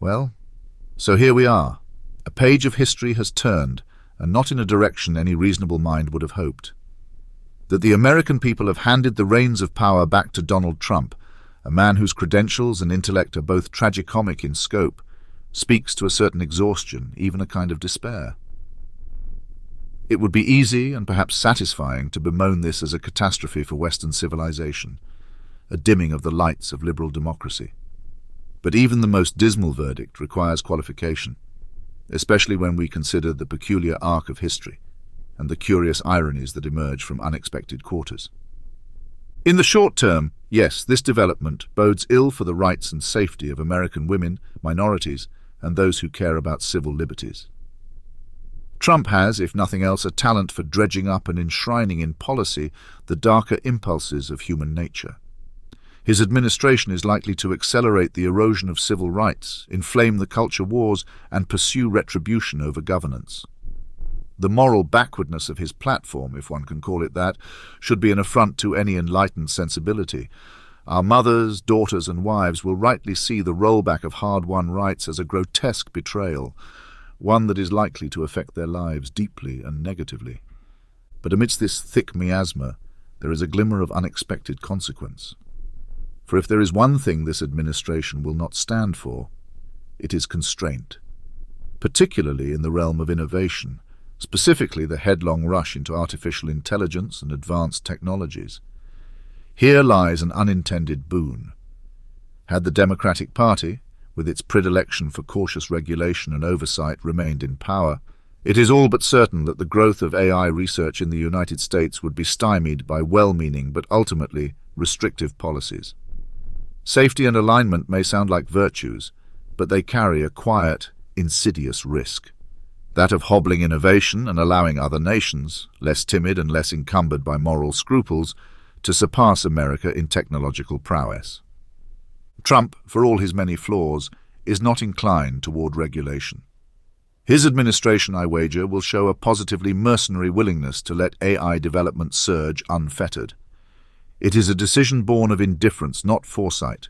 Well, so here we are. A page of history has turned, and not in a direction any reasonable mind would have hoped. That the American people have handed the reins of power back to Donald Trump, a man whose credentials and intellect are both tragicomic in scope, speaks to a certain exhaustion, even a kind of despair. It would be easy and perhaps satisfying to bemoan this as a catastrophe for Western civilization, a dimming of the lights of liberal democracy. But even the most dismal verdict requires qualification, especially when we consider the peculiar arc of history and the curious ironies that emerge from unexpected quarters. In the short term, yes, this development bodes ill for the rights and safety of American women, minorities, and those who care about civil liberties. Trump has, if nothing else, a talent for dredging up and enshrining in policy the darker impulses of human nature. His administration is likely to accelerate the erosion of civil rights, inflame the culture wars, and pursue retribution over governance. The moral backwardness of his platform, if one can call it that, should be an affront to any enlightened sensibility. Our mothers, daughters, and wives will rightly see the rollback of hard-won rights as a grotesque betrayal, one that is likely to affect their lives deeply and negatively. But amidst this thick miasma, there is a glimmer of unexpected consequence. For if there is one thing this administration will not stand for, it is constraint, particularly in the realm of innovation, specifically the headlong rush into artificial intelligence and advanced technologies. Here lies an unintended boon. Had the Democratic Party, with its predilection for cautious regulation and oversight, remained in power, it is all but certain that the growth of AI research in the United States would be stymied by well-meaning but ultimately restrictive policies. Safety and alignment may sound like virtues, but they carry a quiet, insidious risk. That of hobbling innovation and allowing other nations, less timid and less encumbered by moral scruples, to surpass America in technological prowess. Trump, for all his many flaws, is not inclined toward regulation. His administration, I wager, will show a positively mercenary willingness to let AI development surge unfettered. It is a decision born of indifference, not foresight,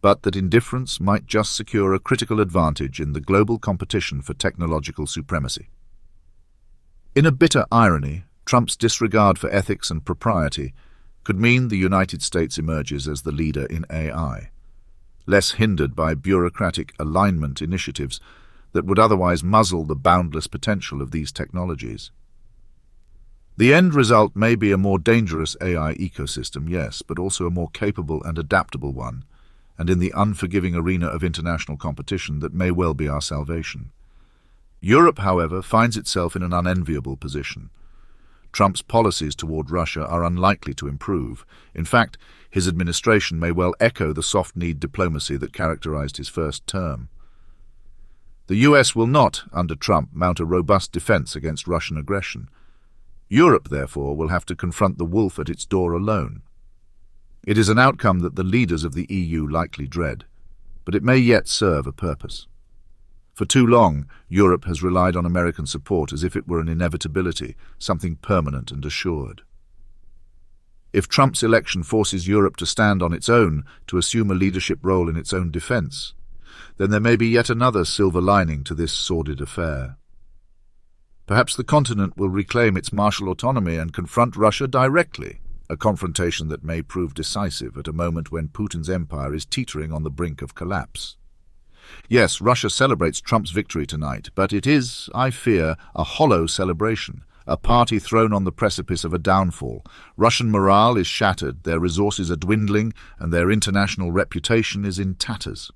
but that indifference might just secure a critical advantage in the global competition for technological supremacy. In a bitter irony, Trump's disregard for ethics and propriety could mean the United States emerges as the leader in AI, less hindered by bureaucratic alignment initiatives that would otherwise muzzle the boundless potential of these technologies. The end result may be a more dangerous AI ecosystem, yes, but also a more capable and adaptable one, and in the unforgiving arena of international competition that may well be our salvation. Europe, however, finds itself in an unenviable position. Trump's policies toward Russia are unlikely to improve. In fact, his administration may well echo the soft-kneed diplomacy that characterized his first term. The US will not, under Trump, mount a robust defense against Russian aggression. Europe, therefore, will have to confront the wolf at its door alone. It is an outcome that the leaders of the EU likely dread, but it may yet serve a purpose. For too long, Europe has relied on American support as if it were an inevitability, something permanent and assured. If Trump's election forces Europe to stand on its own, to assume a leadership role in its own defense, then there may be yet another silver lining to this sordid affair. Perhaps the continent will reclaim its martial autonomy and confront Russia directly, a confrontation that may prove decisive at a moment when Putin's empire is teetering on the brink of collapse. Yes, Russia celebrates Trump's victory tonight, but it is, I fear, a hollow celebration, a party thrown on the precipice of a downfall. Russian morale is shattered, their resources are dwindling, and their international reputation is in tatters.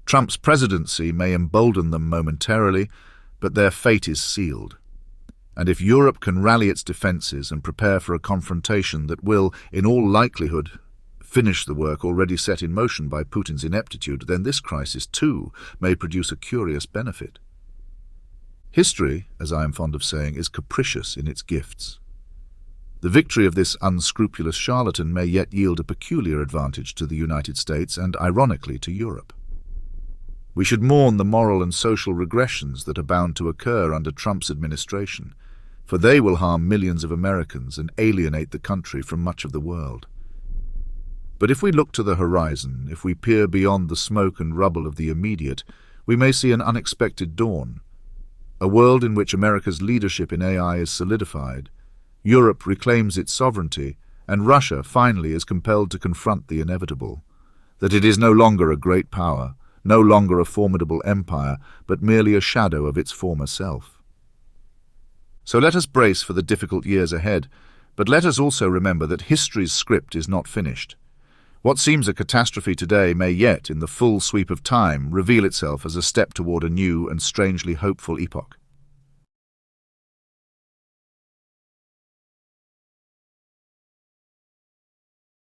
Trump's presidency may embolden them momentarily, but their fate is sealed. And if Europe can rally its defenses and prepare for a confrontation that will, in all likelihood, finish the work already set in motion by Putin's ineptitude, then this crisis, too, may produce a curious benefit. History, as I am fond of saying, is capricious in its gifts. The victory of this unscrupulous charlatan may yet yield a peculiar advantage to the United States and, ironically, to Europe. We should mourn the moral and social regressions that are bound to occur under Trump's administration, for they will harm millions of Americans and alienate the country from much of the world. But if we look to the horizon, if we peer beyond the smoke and rubble of the immediate, we may see an unexpected dawn. A world in which America's leadership in AI is solidified, Europe reclaims its sovereignty, and Russia finally is compelled to confront the inevitable. That it is no longer a great power, no longer a formidable empire, but merely a shadow of its former self. So let us brace for the difficult years ahead, but let us also remember that history's script is not finished. What seems a catastrophe today may yet, in the full sweep of time, reveal itself as a step toward a new and strangely hopeful epoch.